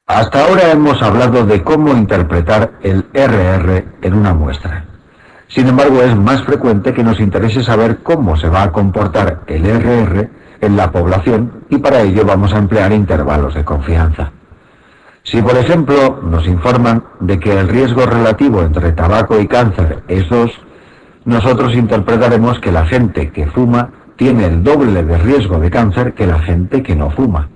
Hasta ahora hemos hablado de cómo interpretar el RR en una muestra. Sin embargo, es más frecuente que nos interese saber cómo se va a comportar el RR en la población y para ello vamos a emplear intervalos de confianza. Si, por ejemplo, nos informan de que el riesgo relativo entre tabaco y cáncer es 2, nosotros interpretaremos que la gente que fuma tiene el doble de riesgo de cáncer que la gente que no fuma.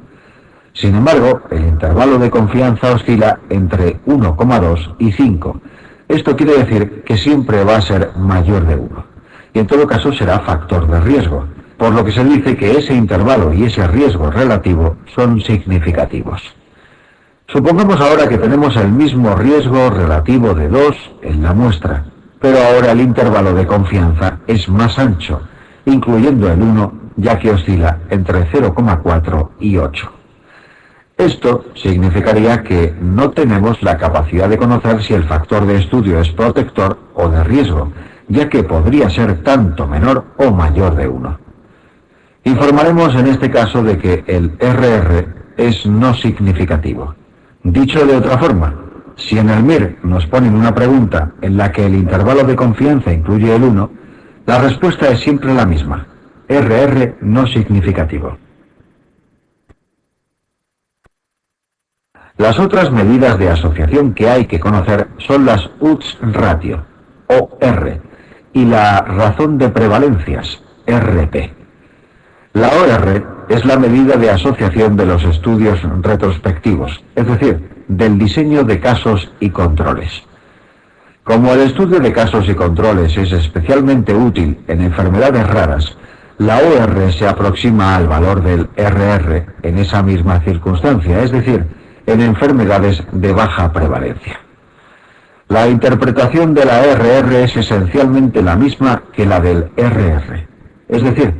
Sin embargo, el intervalo de confianza oscila entre 1,2 y 5. Esto quiere decir que siempre va a ser mayor de 1. Y en todo caso será factor de riesgo, por lo que se dice que ese intervalo y ese riesgo relativo son significativos. Supongamos ahora que tenemos el mismo riesgo relativo de 2 en la muestra, pero ahora el intervalo de confianza es más ancho, incluyendo el 1, ya que oscila entre 0,4 y 8. Esto significaría que no tenemos la capacidad de conocer si el factor de estudio es protector o de riesgo, ya que podría ser tanto menor o mayor de 1. Informaremos en este caso de que el RR es no significativo. Dicho de otra forma, si en el MIR nos ponen una pregunta en la que el intervalo de confianza incluye el 1, la respuesta es siempre la misma: RR no significativo. Las otras medidas de asociación que hay que conocer son las Odds Ratio, OR, y la razón de prevalencias, RP. La OR es la medida de asociación de los estudios retrospectivos, es decir, del diseño de casos y controles. Como el estudio de casos y controles es especialmente útil en enfermedades raras, la OR se aproxima al valor del RR en esa misma circunstancia, es decir, en enfermedades de baja prevalencia. La interpretación de la RR es esencialmente la misma que la del RR, es decir,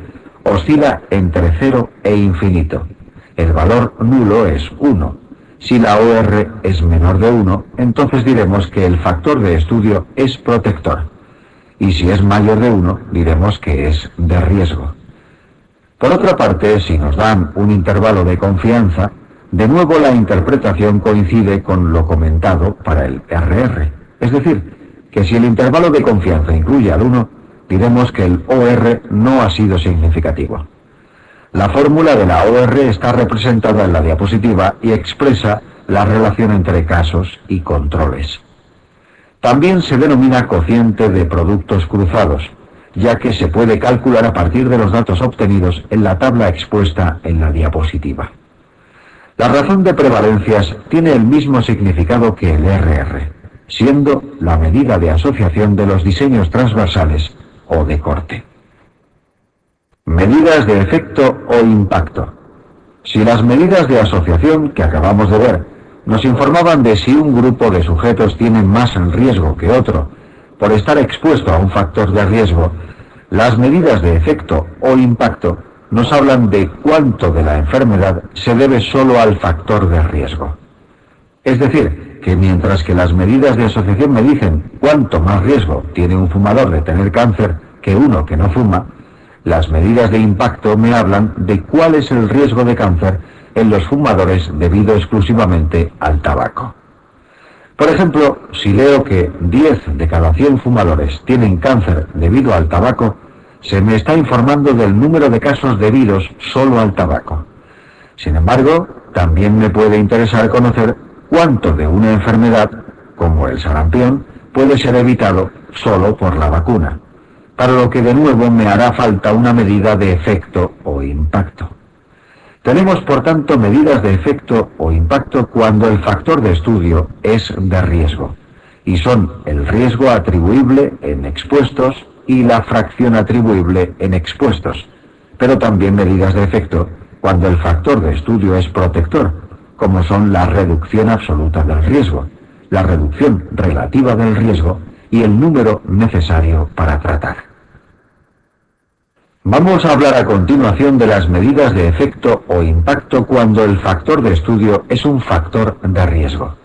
oscila entre 0 e infinito. El valor nulo es 1. Si la OR es menor de 1, entonces diremos que el factor de estudio es protector. Y si es mayor de 1, diremos que es de riesgo. Por otra parte, si nos dan un intervalo de confianza, de nuevo la interpretación coincide con lo comentado para el RR. Es decir, que si el intervalo de confianza incluye al 1, diremos que el OR no ha sido significativo. La fórmula de la OR está representada en la diapositiva y expresa la relación entre casos y controles. También se denomina cociente de productos cruzados, ya que se puede calcular a partir de los datos obtenidos en la tabla expuesta en la diapositiva. La razón de prevalencias tiene el mismo significado que el RR, siendo la medida de asociación de los diseños transversales o de corte. Medidas de efecto o impacto. Si las medidas de asociación que acabamos de ver nos informaban de si un grupo de sujetos tiene más riesgo que otro por estar expuesto a un factor de riesgo, las medidas de efecto o impacto nos hablan de cuánto de la enfermedad se debe solo al factor de riesgo. Es decir, que mientras que las medidas de asociación me dicen cuánto más riesgo tiene un fumador de tener cáncer que uno que no fuma, las medidas de impacto me hablan de cuál es el riesgo de cáncer en los fumadores debido exclusivamente al tabaco. Por ejemplo, si leo que 10 de cada 100 fumadores tienen cáncer debido al tabaco, se me está informando del número de casos debidos solo al tabaco. Sin embargo, también me puede interesar conocer cuánto de una enfermedad, como el sarampión, puede ser evitado solo por la vacuna, para lo que de nuevo me hará falta una medida de efecto o impacto. Tenemos, por tanto, medidas de efecto o impacto cuando el factor de estudio es de riesgo, y son el riesgo atribuible en expuestos y la fracción atribuible en expuestos, pero también medidas de efecto cuando el factor de estudio es protector, como son la reducción absoluta del riesgo, la reducción relativa del riesgo y el número necesario para tratar. Vamos a hablar a continuación de las medidas de efecto o impacto cuando el factor de estudio es un factor de riesgo.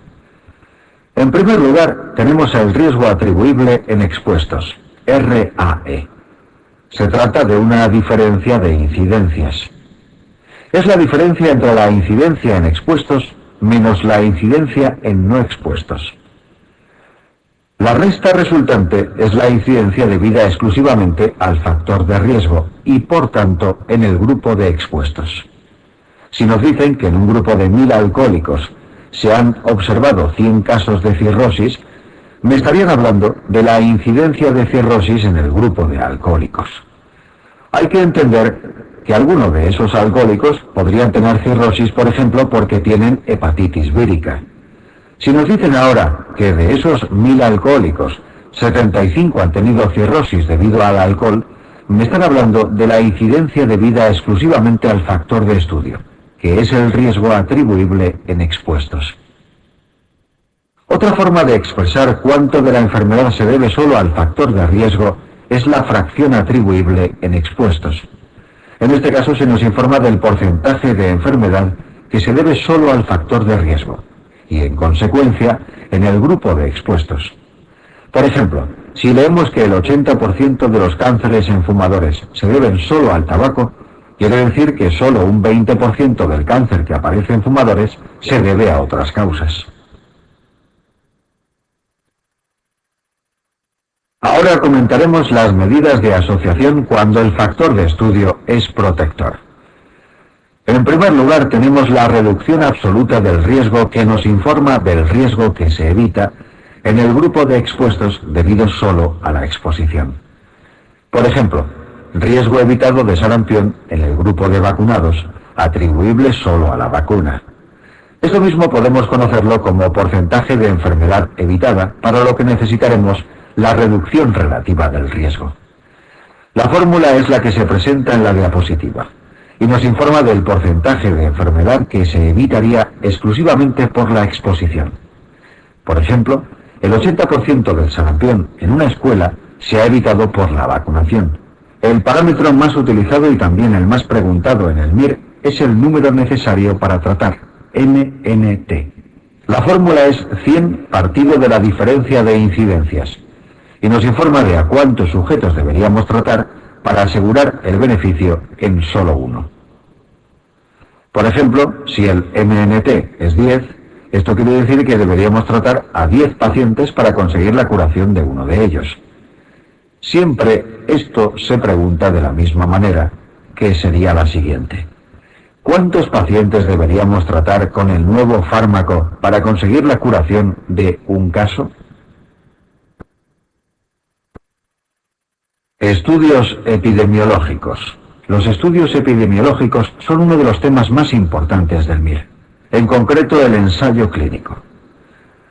En primer lugar, tenemos el riesgo atribuible en expuestos, RAE. Se trata de una diferencia de incidencias. Es la diferencia entre la incidencia en expuestos menos la incidencia en no expuestos. La resta resultante es la incidencia debida exclusivamente al factor de riesgo y, por tanto, en el grupo de expuestos. Si nos dicen que en un grupo de 1000 alcohólicos se han observado 100 casos de cirrosis, me estarían hablando de la incidencia de cirrosis en el grupo de alcohólicos. Hay que entender que algunos de esos alcohólicos podrían tener cirrosis, por ejemplo, porque tienen hepatitis vírica. Si nos dicen ahora que de esos 1000 alcohólicos, 75 han tenido cirrosis debido al alcohol, me están hablando de la incidencia debida exclusivamente al factor de estudio, que es el riesgo atribuible en expuestos. Otra forma de expresar cuánto de la enfermedad se debe solo al factor de riesgo es la fracción atribuible en expuestos. En este caso se nos informa del porcentaje de enfermedad que se debe solo al factor de riesgo y, en consecuencia, en el grupo de expuestos. Por ejemplo, si leemos que el 80% de los cánceres en fumadores se deben solo al tabaco, quiere decir que solo un 20% del cáncer que aparece en fumadores se debe a otras causas. Ahora comentaremos las medidas de asociación cuando el factor de estudio es protector. En primer lugar, tenemos la reducción absoluta del riesgo, que nos informa del riesgo que se evita en el grupo de expuestos debido solo a la exposición. Por ejemplo, riesgo evitado de sarampión en el grupo de vacunados, atribuible solo a la vacuna. Esto mismo podemos conocerlo como porcentaje de enfermedad evitada, para lo que necesitaremos la reducción relativa del riesgo. La fórmula es la que se presenta en la diapositiva y nos informa del porcentaje de enfermedad que se evitaría exclusivamente por la exposición. Por ejemplo, el 80% del sarampión en una escuela se ha evitado por la vacunación. El parámetro más utilizado y también el más preguntado en el MIR es el número necesario para tratar, NNT. La fórmula es 100 partido de la diferencia de incidencias y nos informa de a cuántos sujetos deberíamos tratar para asegurar el beneficio en solo uno. Por ejemplo, si el MNT es 10, esto quiere decir que deberíamos tratar a 10 pacientes para conseguir la curación de uno de ellos. Siempre esto se pregunta de la misma manera, que sería la siguiente: ¿cuántos pacientes deberíamos tratar con el nuevo fármaco para conseguir la curación de un caso? Estudios epidemiológicos. Los estudios epidemiológicos son uno de los temas más importantes del MIR, en concreto el ensayo clínico.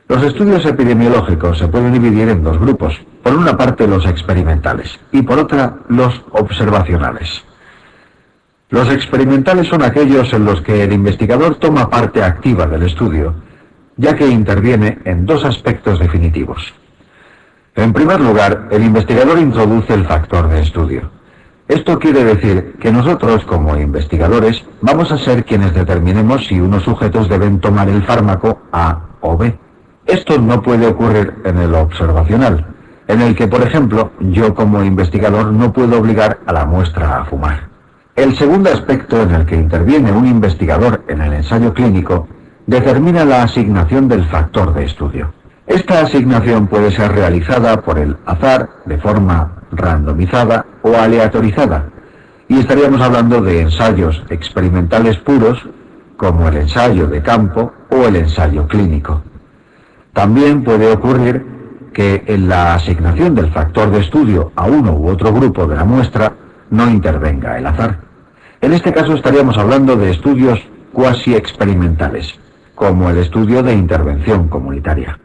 Los estudios epidemiológicos se pueden dividir en dos grupos: por una parte los experimentales y por otra los observacionales. Los experimentales son aquellos en los que el investigador toma parte activa del estudio, ya que interviene en dos aspectos definitivos. En primer lugar, el investigador introduce el factor de estudio. Esto quiere decir que nosotros, como investigadores, vamos a ser quienes determinemos si unos sujetos deben tomar el fármaco A o B. Esto no puede ocurrir en el observacional, en el que, por ejemplo, yo como investigador no puedo obligar a la muestra a fumar. El segundo aspecto en el que interviene un investigador en el ensayo clínico determina la asignación del factor de estudio. Esta asignación puede ser realizada por el azar, de forma randomizada o aleatorizada, y estaríamos hablando de ensayos experimentales puros, como el ensayo de campo o el ensayo clínico. También puede ocurrir que en la asignación del factor de estudio a uno u otro grupo de la muestra no intervenga el azar. En este caso estaríamos hablando de estudios cuasi experimentales, como el estudio de intervención comunitaria.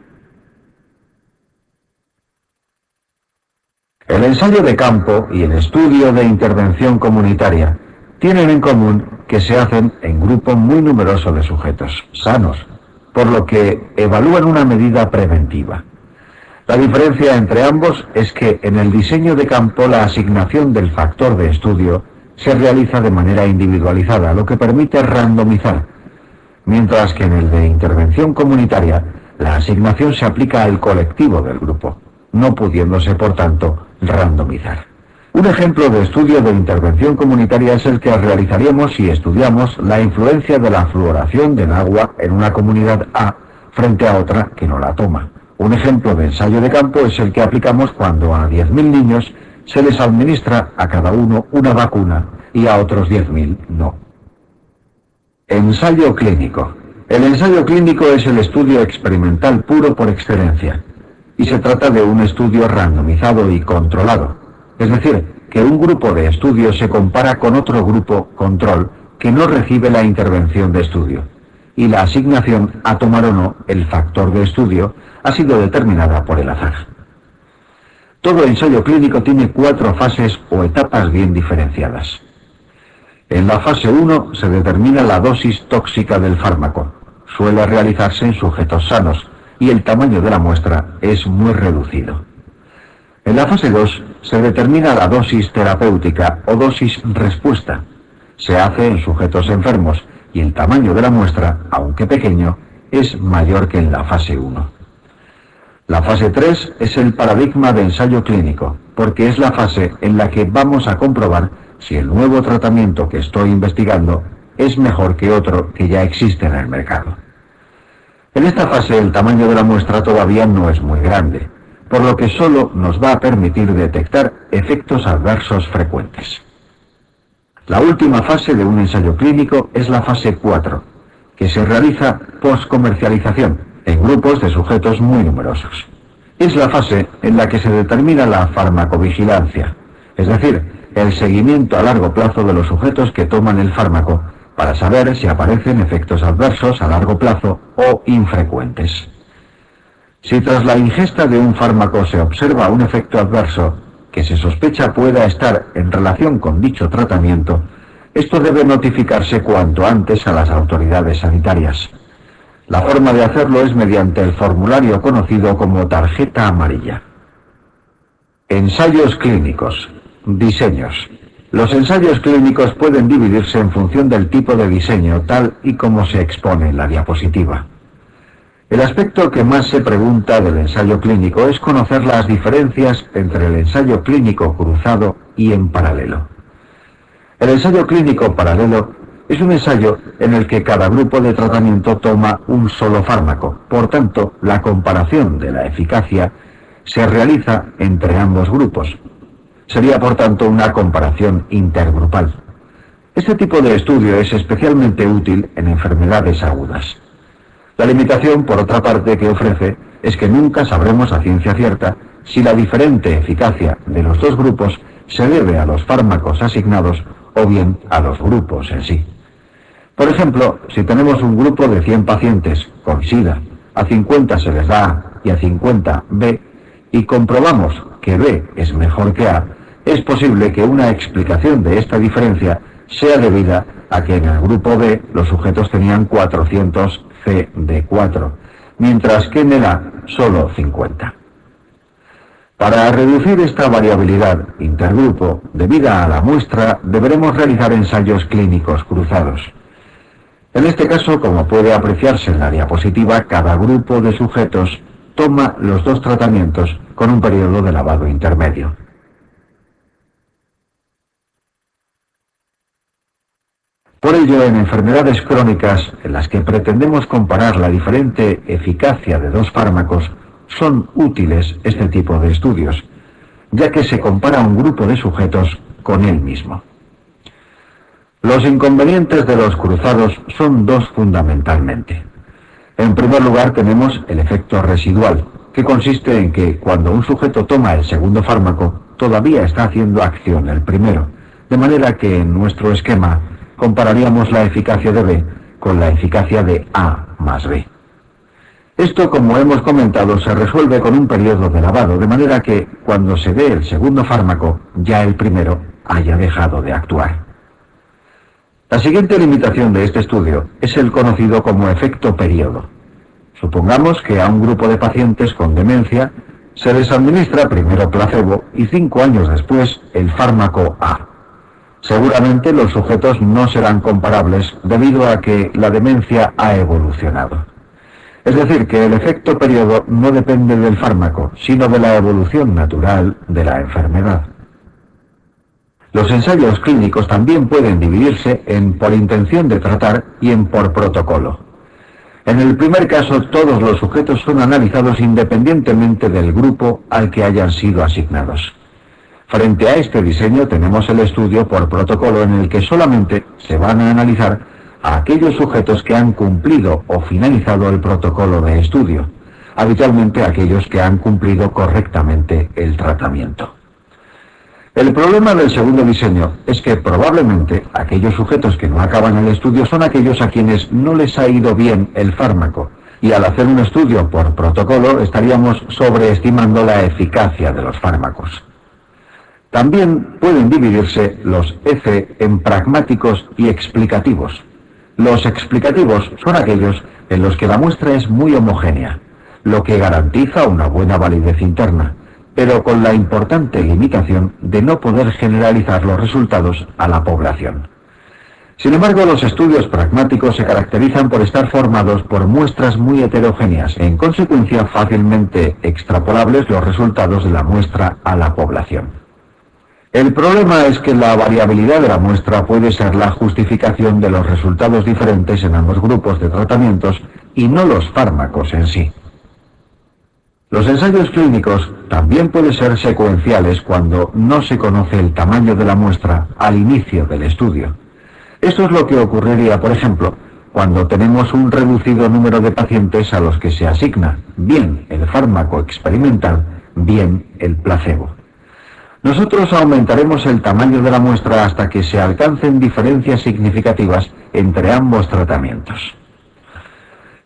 El ensayo de campo y el estudio de intervención comunitaria tienen en común que se hacen en grupo muy numeroso de sujetos sanos, por lo que evalúan una medida preventiva. La diferencia entre ambos es que en el diseño de campo la asignación del factor de estudio se realiza de manera individualizada, lo que permite randomizar, mientras que en el de intervención comunitaria la asignación se aplica al colectivo del grupo, no pudiéndose, por tanto, randomizar. Un ejemplo de estudio de intervención comunitaria es el que realizaríamos si estudiamos la influencia de la fluoración del agua en una comunidad A frente a otra que no la toma. Un ejemplo de ensayo de campo es el que aplicamos cuando a 10.000 niños se les administra a cada uno una vacuna y a otros 10.000 no. Ensayo clínico. El ensayo clínico es el estudio experimental puro por excelencia, y se trata de un estudio randomizado y controlado, es decir, que un grupo de estudio se compara con otro grupo control que no recibe la intervención de estudio, y la asignación a tomar o no el factor de estudio ha sido determinada por el azar. Todo ensayo clínico tiene 4 fases o etapas bien diferenciadas. En la fase 1 se determina la dosis tóxica del fármaco. Suele realizarse en sujetos sanos y el tamaño de la muestra es muy reducido. En la fase 2 se determina la dosis terapéutica o dosis respuesta. Se hace en sujetos enfermos y el tamaño de la muestra, aunque pequeño, es mayor que en la fase 1. La fase 3 es el paradigma de ensayo clínico, porque es la fase en la que vamos a comprobar si el nuevo tratamiento que estoy investigando es mejor que otro que ya existe en el mercado. En esta fase el tamaño de la muestra todavía no es muy grande, por lo que solo nos va a permitir detectar efectos adversos frecuentes. La última fase de un ensayo clínico es la fase 4, que se realiza post-comercialización en grupos de sujetos muy numerosos. Es la fase en la que se determina la farmacovigilancia, es decir, el seguimiento a largo plazo de los sujetos que toman el fármaco para saber si aparecen efectos adversos a largo plazo o infrecuentes. Si tras la ingesta de un fármaco se observa un efecto adverso que se sospecha pueda estar en relación con dicho tratamiento, esto debe notificarse cuanto antes a las autoridades sanitarias. La forma de hacerlo es mediante el formulario conocido como tarjeta amarilla. Ensayos clínicos. Diseños. Los ensayos clínicos pueden dividirse en función del tipo de diseño, tal y como se expone en la diapositiva. El aspecto que más se pregunta del ensayo clínico es conocer las diferencias entre el ensayo clínico cruzado y en paralelo. El ensayo clínico paralelo es un ensayo en el que cada grupo de tratamiento toma un solo fármaco. Por tanto, la comparación de la eficacia se realiza entre ambos grupos. Sería, por tanto, una comparación intergrupal. Este tipo de estudio es especialmente útil en enfermedades agudas. La limitación, por otra parte, que ofrece es que nunca sabremos a ciencia cierta si la diferente eficacia de los dos grupos se debe a los fármacos asignados o bien a los grupos en sí. Por ejemplo, si tenemos un grupo de 100 pacientes con SIDA, a 50 se les da A y a 50 B, y comprobamos que B es mejor que A, es posible que una explicación de esta diferencia sea debida a que en el grupo B los sujetos tenían 400 CD4, mientras que en el A solo 50. Para reducir esta variabilidad intergrupo debida a la muestra, deberemos realizar ensayos clínicos cruzados. En este caso, como puede apreciarse en la diapositiva, cada grupo de sujetos toma los dos tratamientos con un periodo de lavado intermedio. Por ello, en enfermedades crónicas en las que pretendemos comparar la diferente eficacia de dos fármacos, son útiles este tipo de estudios, ya que se compara un grupo de sujetos con él mismo. Los inconvenientes de los cruzados son dos fundamentalmente. En primer lugar, tenemos el efecto residual, que consiste en que cuando un sujeto toma el segundo fármaco, todavía está haciendo acción el primero, de manera que en nuestro esquema compararíamos la eficacia de B con la eficacia de A más B. Esto, como hemos comentado, se resuelve con un periodo de lavado, de manera que cuando se dé el segundo fármaco, ya el primero haya dejado de actuar. La siguiente limitación de este estudio es el conocido como efecto periodo. Supongamos que a un grupo de pacientes con demencia se les administra primero placebo y 5 años después el fármaco A. Seguramente los sujetos no serán comparables debido a que la demencia ha evolucionado. Es decir, que el efecto periodo no depende del fármaco, sino de la evolución natural de la enfermedad. Los ensayos clínicos también pueden dividirse en por intención de tratar y en por protocolo. En el primer caso, todos los sujetos son analizados independientemente del grupo al que hayan sido asignados. Frente a este diseño tenemos el estudio por protocolo, en el que solamente se van a analizar a aquellos sujetos que han cumplido o finalizado el protocolo de estudio, habitualmente aquellos que han cumplido correctamente el tratamiento. El problema del segundo diseño es que probablemente aquellos sujetos que no acaban el estudio son aquellos a quienes no les ha ido bien el fármaco, y al hacer un estudio por protocolo estaríamos sobreestimando la eficacia de los fármacos. También pueden dividirse los EC en pragmáticos y explicativos. Los explicativos son aquellos en los que la muestra es muy homogénea, lo que garantiza una buena validez interna, pero con la importante limitación de no poder generalizar los resultados a la población. Sin embargo, los estudios pragmáticos se caracterizan por estar formados por muestras muy heterogéneas e, en consecuencia, fácilmente extrapolables los resultados de la muestra a la población. El problema es que la variabilidad de la muestra puede ser la justificación de los resultados diferentes en ambos grupos de tratamientos y no los fármacos en sí. Los ensayos clínicos también pueden ser secuenciales cuando no se conoce el tamaño de la muestra al inicio del estudio. Esto es lo que ocurriría, por ejemplo, cuando tenemos un reducido número de pacientes a los que se asigna bien el fármaco experimental, bien el placebo. Nosotros aumentaremos el tamaño de la muestra hasta que se alcancen diferencias significativas entre ambos tratamientos.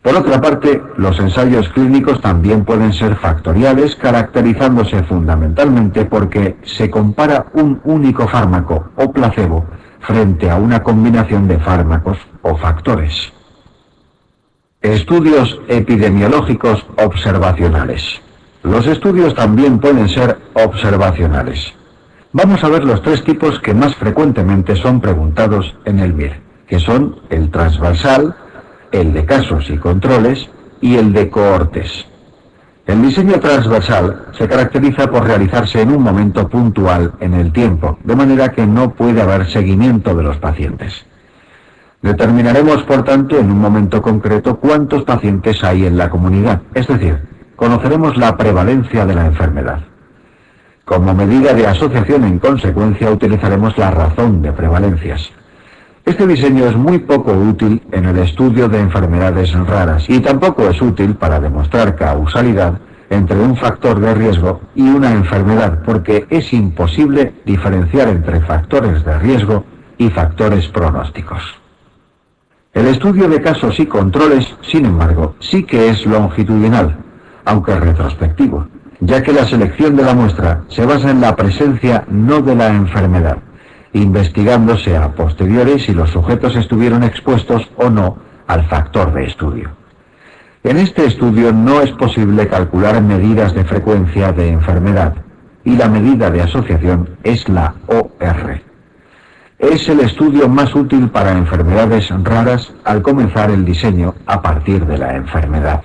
Por otra parte, los ensayos clínicos también pueden ser factoriales, caracterizándose fundamentalmente porque se compara un único fármaco o placebo frente a una combinación de fármacos o factores. Estudios epidemiológicos observacionales. Los estudios también pueden ser observacionales. Vamos a ver los tres tipos que más frecuentemente son preguntados en el MIR, que son el transversal, el de casos y controles y el de cohortes. El diseño transversal se caracteriza por realizarse en un momento puntual en el tiempo, de manera que no puede haber seguimiento de los pacientes. Determinaremos, por tanto, en un momento concreto cuántos pacientes hay en la comunidad, es decir, conoceremos la prevalencia de la enfermedad. Como medida de asociación, en consecuencia, utilizaremos la razón de prevalencias. Este diseño es muy poco útil en el estudio de enfermedades raras y tampoco es útil para demostrar causalidad entre un factor de riesgo y una enfermedad, porque es imposible diferenciar entre factores de riesgo y factores pronósticos. El estudio de casos y controles, sin embargo, sí que es longitudinal, aunque retrospectivo, ya que la selección de la muestra se basa en la presencia no de la enfermedad, investigándose a posteriori si los sujetos estuvieron expuestos o no al factor de estudio. En este estudio no es posible calcular medidas de frecuencia de enfermedad y la medida de asociación es la OR. Es el estudio más útil para enfermedades raras al comenzar el diseño a partir de la enfermedad.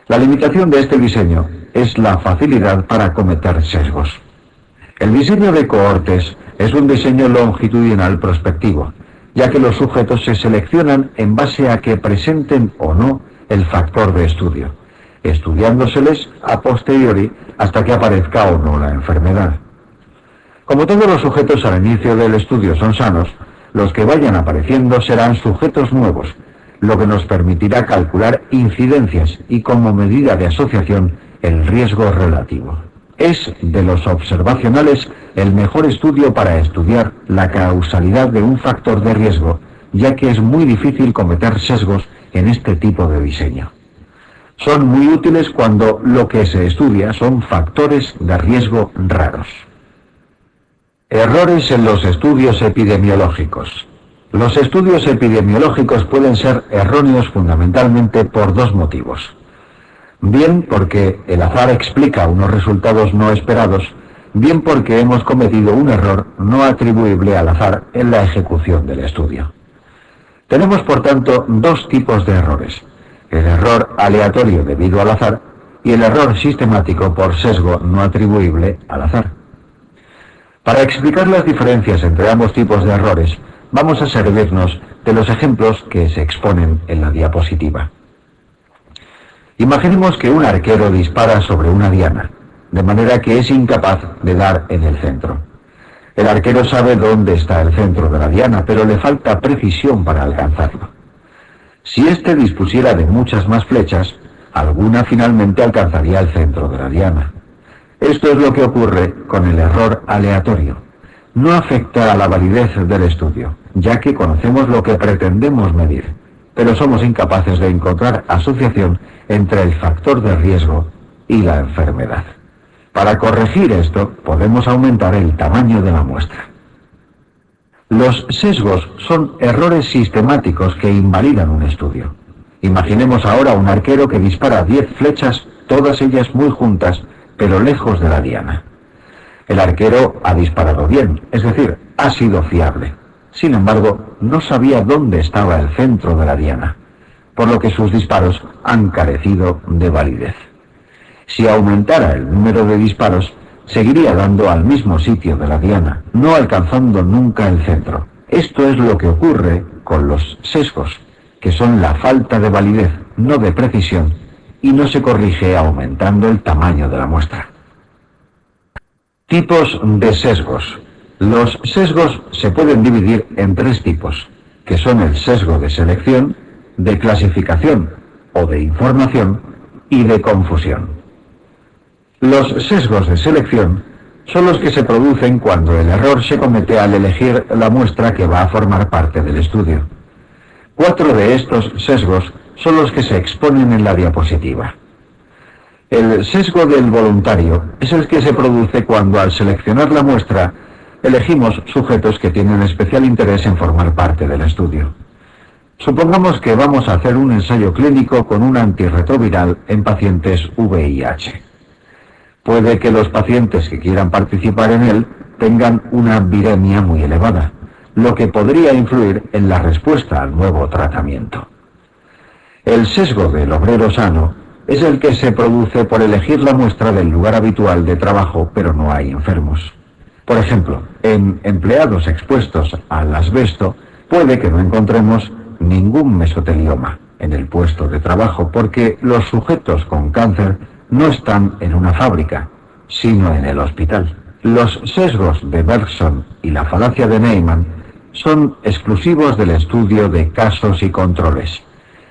La limitación de este diseño es la facilidad para cometer sesgos. El diseño de cohortes es un diseño longitudinal prospectivo, ya que los sujetos se seleccionan en base a que presenten o no el factor de estudio, estudiándoseles a posteriori hasta que aparezca o no la enfermedad. Como todos los sujetos al inicio del estudio son sanos, los que vayan apareciendo serán sujetos nuevos, lo que nos permitirá calcular incidencias y, como medida de asociación, el riesgo relativo. Es, de los observacionales, el mejor estudio para estudiar la causalidad de un factor de riesgo, ya que es muy difícil cometer sesgos en este tipo de diseño. Son muy útiles cuando lo que se estudia son factores de riesgo raros. Errores en los estudios epidemiológicos. Los estudios epidemiológicos pueden ser erróneos fundamentalmente por dos motivos. Bien porque el azar explica unos resultados no esperados, bien porque hemos cometido un error no atribuible al azar en la ejecución del estudio. Tenemos, por tanto, dos tipos de errores: el error aleatorio debido al azar y el error sistemático por sesgo no atribuible al azar. Para explicar las diferencias entre ambos tipos de errores, vamos a servirnos de los ejemplos que se exponen en la diapositiva. Imaginemos que un arquero dispara sobre una diana, de manera que es incapaz de dar en el centro. El arquero sabe dónde está el centro de la diana, pero le falta precisión para alcanzarlo. Si éste dispusiera de muchas más flechas, alguna finalmente alcanzaría el centro de la diana. Esto es lo que ocurre con el error aleatorio. No afecta a la validez del estudio, ya que conocemos lo que pretendemos medir, pero somos incapaces de encontrar asociación entre el factor de riesgo y la enfermedad. Para corregir esto, podemos aumentar el tamaño de la muestra. Los sesgos son errores sistemáticos que invalidan un estudio. Imaginemos ahora un arquero que dispara 10 flechas, todas ellas muy juntas, pero lejos de la diana. El arquero ha disparado bien, es decir, ha sido fiable. Sin embargo, no sabía dónde estaba el centro de la diana, por lo que sus disparos han carecido de validez. Si aumentara el número de disparos, seguiría dando al mismo sitio de la diana, no alcanzando nunca el centro. Esto es lo que ocurre con los sesgos, que son la falta de validez, no de precisión, y no se corrige aumentando el tamaño de la muestra. Tipos de sesgos. Los sesgos se pueden dividir en 3 tipos, que son el sesgo de selección, de clasificación o de información y de confusión. Los sesgos de selección son los que se producen cuando el error se comete al elegir la muestra que va a formar parte del estudio. 4 de estos sesgos son los que se exponen en la diapositiva. El sesgo del voluntario es el que se produce cuando al seleccionar la muestra elegimos sujetos que tienen especial interés en formar parte del estudio. Supongamos que vamos a hacer un ensayo clínico con un antirretroviral en pacientes VIH. Puede que los pacientes que quieran participar en él tengan una viremia muy elevada, lo que podría influir en la respuesta al nuevo tratamiento. El sesgo del obrero sano es el que se produce por elegir la muestra del lugar habitual de trabajo, pero no hay enfermos. Por ejemplo, en empleados expuestos al asbesto, puede que no encontremos ningún mesotelioma en el puesto de trabajo, porque los sujetos con cáncer no están en una fábrica, sino en el hospital. Los sesgos de Bergson y la falacia de Neyman son exclusivos del estudio de casos y controles,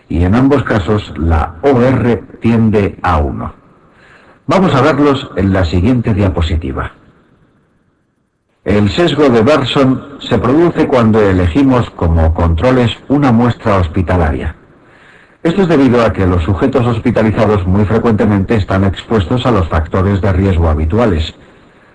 y en ambos casos la OR tiende a 1. Vamos a verlos en la siguiente diapositiva. El sesgo de Bergson se produce cuando elegimos como controles una muestra hospitalaria. Esto es debido a que los sujetos hospitalizados muy frecuentemente están expuestos a los factores de riesgo habituales,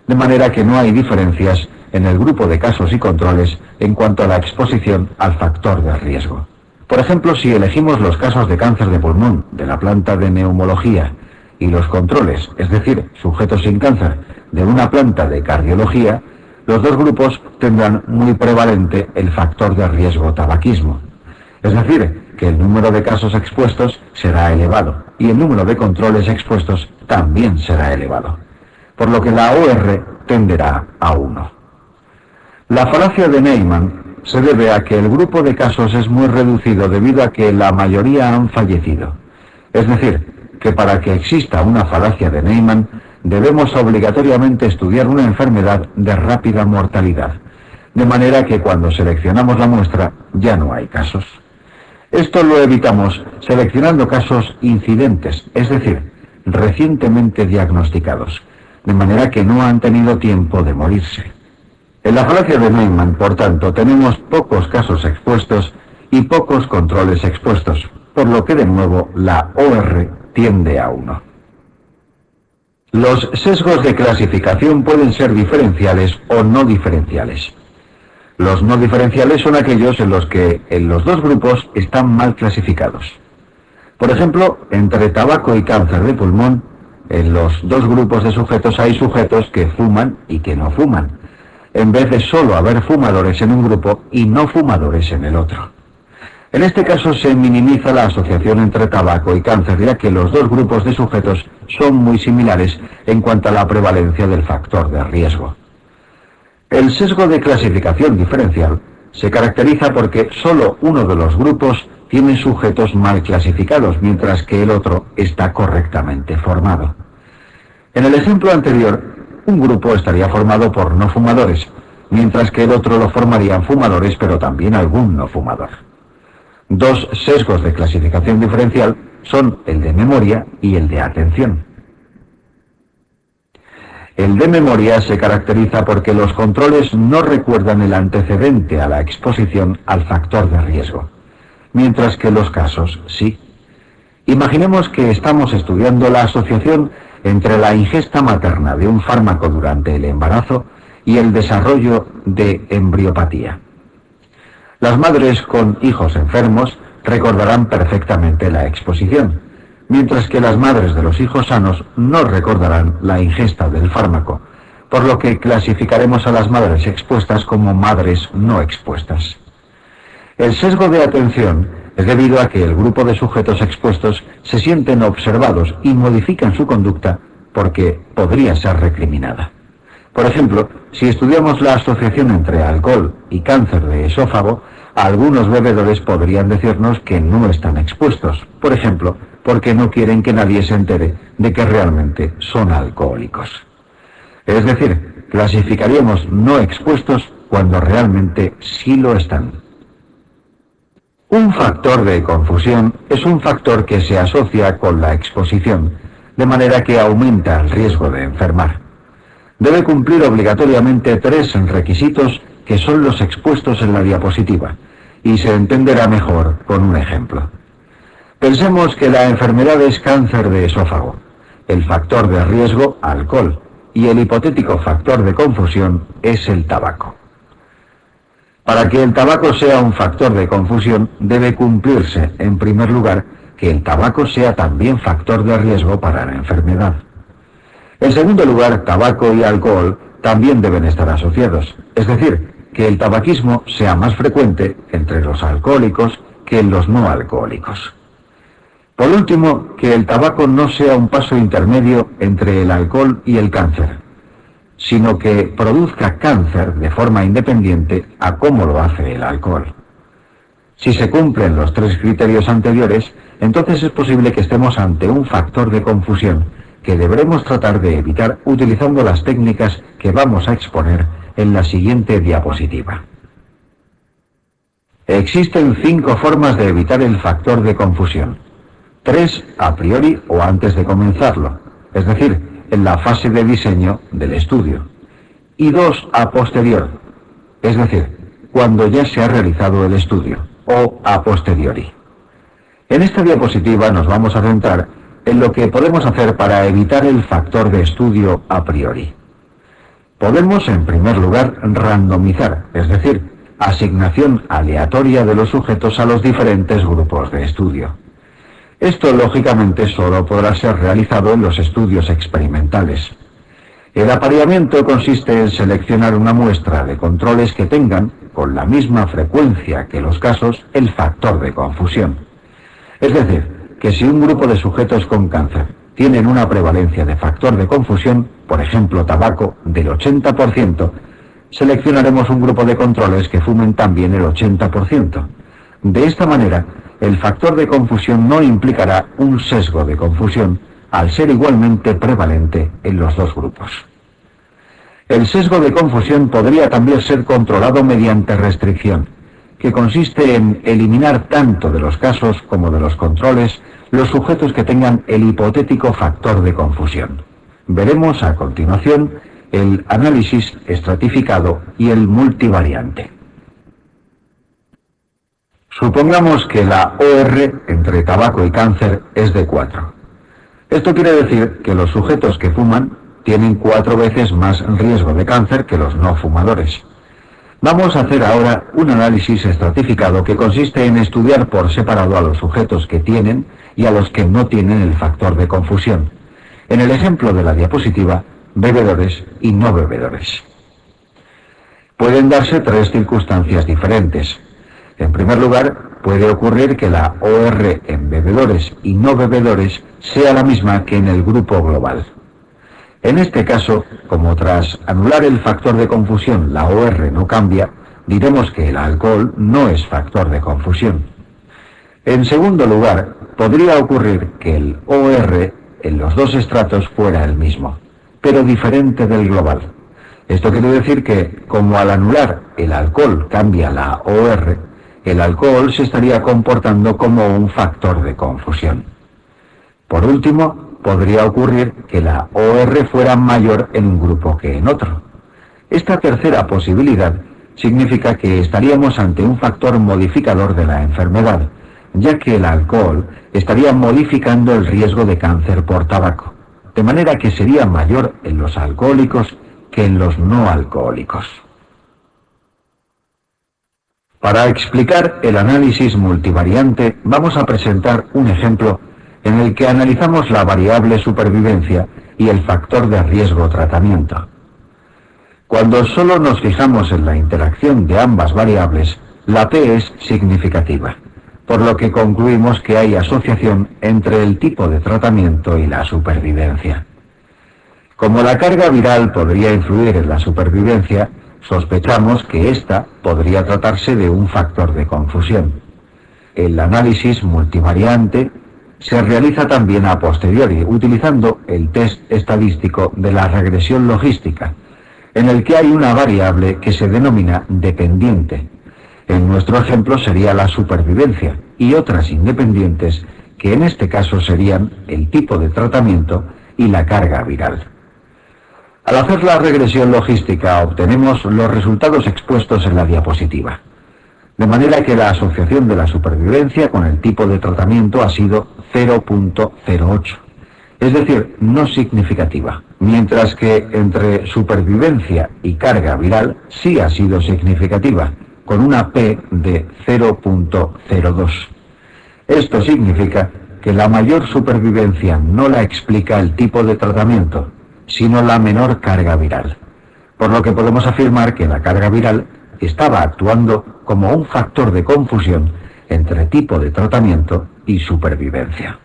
de manera que no hay diferencias en el grupo de casos y controles en cuanto a la exposición al factor de riesgo. Por ejemplo, si elegimos los casos de cáncer de pulmón de la planta de neumología y los controles, es decir, sujetos sin cáncer, de una planta de cardiología, los dos grupos tendrán muy prevalente el factor de riesgo tabaquismo. Es decir, que el número de casos expuestos será elevado y el número de controles expuestos también será elevado, por lo que la OR tenderá a 1. La falacia de Neyman se debe a que el grupo de casos es muy reducido debido a que la mayoría han fallecido. Es decir, que para que exista una falacia de Neyman debemos obligatoriamente estudiar una enfermedad de rápida mortalidad, de manera que cuando seleccionamos la muestra ya no hay casos. Esto lo evitamos seleccionando casos incidentes, es decir, recientemente diagnosticados, de manera que no han tenido tiempo de morirse. En la falacia de Neyman, por tanto, tenemos pocos casos expuestos y pocos controles expuestos, por lo que de nuevo la OR tiende a 1. Los sesgos de clasificación pueden ser diferenciales o no diferenciales. Los no diferenciales son aquellos en los que los dos grupos están mal clasificados. Por ejemplo, entre tabaco y cáncer de pulmón, en los dos grupos de sujetos hay sujetos que fuman y que no fuman, en vez de solo haber fumadores en un grupo y no fumadores en el otro. En este caso se minimiza la asociación entre tabaco y cáncer, ya que los dos grupos de sujetos son muy similares en cuanto a la prevalencia del factor de riesgo. El sesgo de clasificación diferencial se caracteriza porque solo uno de los grupos tiene sujetos mal clasificados, mientras que el otro está correctamente formado. En el ejemplo anterior, un grupo estaría formado por no fumadores, mientras que el otro lo formarían fumadores, pero también algún no fumador. Dos sesgos de clasificación diferencial son el de memoria y el de atención. El de memoria se caracteriza porque los controles no recuerdan el antecedente a la exposición al factor de riesgo, mientras que los casos sí. Imaginemos que estamos estudiando la asociación entre la ingesta materna de un fármaco durante el embarazo y el desarrollo de embriopatía. Las madres con hijos enfermos recordarán perfectamente la exposición, mientras que las madres de los hijos sanos no recordarán la ingesta del fármaco, por lo que clasificaremos a las madres expuestas como madres no expuestas. El sesgo de atención es debido a que el grupo de sujetos expuestos se sienten observados y modifican su conducta porque podría ser recriminada. Por ejemplo, si estudiamos la asociación entre alcohol y cáncer de esófago, algunos bebedores podrían decirnos que no están expuestos, por ejemplo, porque no quieren que nadie se entere de que realmente son alcohólicos. Es decir, clasificaríamos no expuestos cuando realmente sí lo están. Un factor de confusión es un factor que se asocia con la exposición, de manera que aumenta el riesgo de enfermar. Debe cumplir obligatoriamente 3 requisitos que son los expuestos en la diapositiva, y se entenderá mejor con un ejemplo. Pensemos que la enfermedad es cáncer de esófago, el factor de riesgo, alcohol, y el hipotético factor de confusión es el tabaco. Para que el tabaco sea un factor de confusión, debe cumplirse, en primer lugar, que el tabaco sea también factor de riesgo para la enfermedad. En segundo lugar, tabaco y alcohol también deben estar asociados, es decir, que el tabaquismo sea más frecuente entre los alcohólicos que en los no alcohólicos. Por último, que el tabaco no sea un paso intermedio entre el alcohol y el cáncer, sino que produzca cáncer de forma independiente a cómo lo hace el alcohol. Si se cumplen los 3 criterios anteriores, entonces es posible que estemos ante un factor de confusión que deberemos tratar de evitar utilizando las técnicas que vamos a exponer en la siguiente diapositiva. Existen 5 formas de evitar el factor de confusión. 3 a priori o antes de comenzarlo, es decir, en la fase de diseño del estudio. Y 2 a posterior, es decir, cuando ya se ha realizado el estudio, o a posteriori. En esta diapositiva nos vamos a centrar en lo que podemos hacer para evitar el factor de estudio a priori. Podemos, en primer lugar, randomizar, es decir, asignación aleatoria de los sujetos a los diferentes grupos de estudio. Esto, lógicamente, solo podrá ser realizado en los estudios experimentales. El apareamiento consiste en seleccionar una muestra de controles que tengan, con la misma frecuencia que los casos, el factor de confusión. Es decir, que si un grupo de sujetos con cáncer tienen una prevalencia de factor de confusión, por ejemplo tabaco, del 80%, seleccionaremos un grupo de controles que fumen también el 80%. De esta manera, el factor de confusión no implicará un sesgo de confusión, al ser igualmente prevalente en los 2 grupos. El sesgo de confusión podría también ser controlado mediante restricción, que consiste en eliminar tanto de los casos como de los controles los sujetos que tengan el hipotético factor de confusión. Veremos a continuación el análisis estratificado y el multivariante. Supongamos que la OR entre tabaco y cáncer es de 4. Esto quiere decir que los sujetos que fuman tienen 4 veces más riesgo de cáncer que los no fumadores. Vamos a hacer ahora un análisis estratificado que consiste en estudiar por separado a los sujetos que tienen y a los que no tienen el factor de confusión. En el ejemplo de la diapositiva, bebedores y no bebedores. Pueden darse 3 circunstancias diferentes. En primer lugar, puede ocurrir que la OR en bebedores y no bebedores sea la misma que en el grupo global. En este caso, como tras anular el factor de confusión la OR no cambia, diremos que el alcohol no es factor de confusión. En segundo lugar, podría ocurrir que el OR en los dos estratos fuera el mismo, pero diferente del global. Esto quiere decir que, como al anular el alcohol cambia la OR, el alcohol se estaría comportando como un factor de confusión. Por último, podría ocurrir que la OR fuera mayor en un grupo que en otro. Esta tercera posibilidad significa que estaríamos ante un factor modificador de la enfermedad, ya que el alcohol estaría modificando el riesgo de cáncer por tabaco, de manera que sería mayor en los alcohólicos que en los no alcohólicos. Para explicar el análisis multivariante, vamos a presentar un ejemplo en el que analizamos la variable supervivencia y el factor de riesgo tratamiento. Cuando solo nos fijamos en la interacción de ambas variables, la P es significativa, por lo que concluimos que hay asociación entre el tipo de tratamiento y la supervivencia. Como la carga viral podría influir en la supervivencia, sospechamos que ésta podría tratarse de un factor de confusión. El análisis multivariante se realiza también a posteriori, utilizando el test estadístico de la regresión logística, en el que hay una variable que se denomina dependiente. En nuestro ejemplo sería la supervivencia, y otras independientes, que en este caso serían el tipo de tratamiento y la carga viral. Al hacer la regresión logística obtenemos los resultados expuestos en la diapositiva. De manera que la asociación de la supervivencia con el tipo de tratamiento ha sido 0.08, es decir, no significativa, mientras que entre supervivencia y carga viral sí ha sido significativa, con una P de 0.02. Esto significa que la mayor supervivencia no la explica el tipo de tratamiento, sino la menor carga viral, por lo que podemos afirmar que la carga viral estaba actuando como un factor de confusión entre tipo de tratamiento y supervivencia.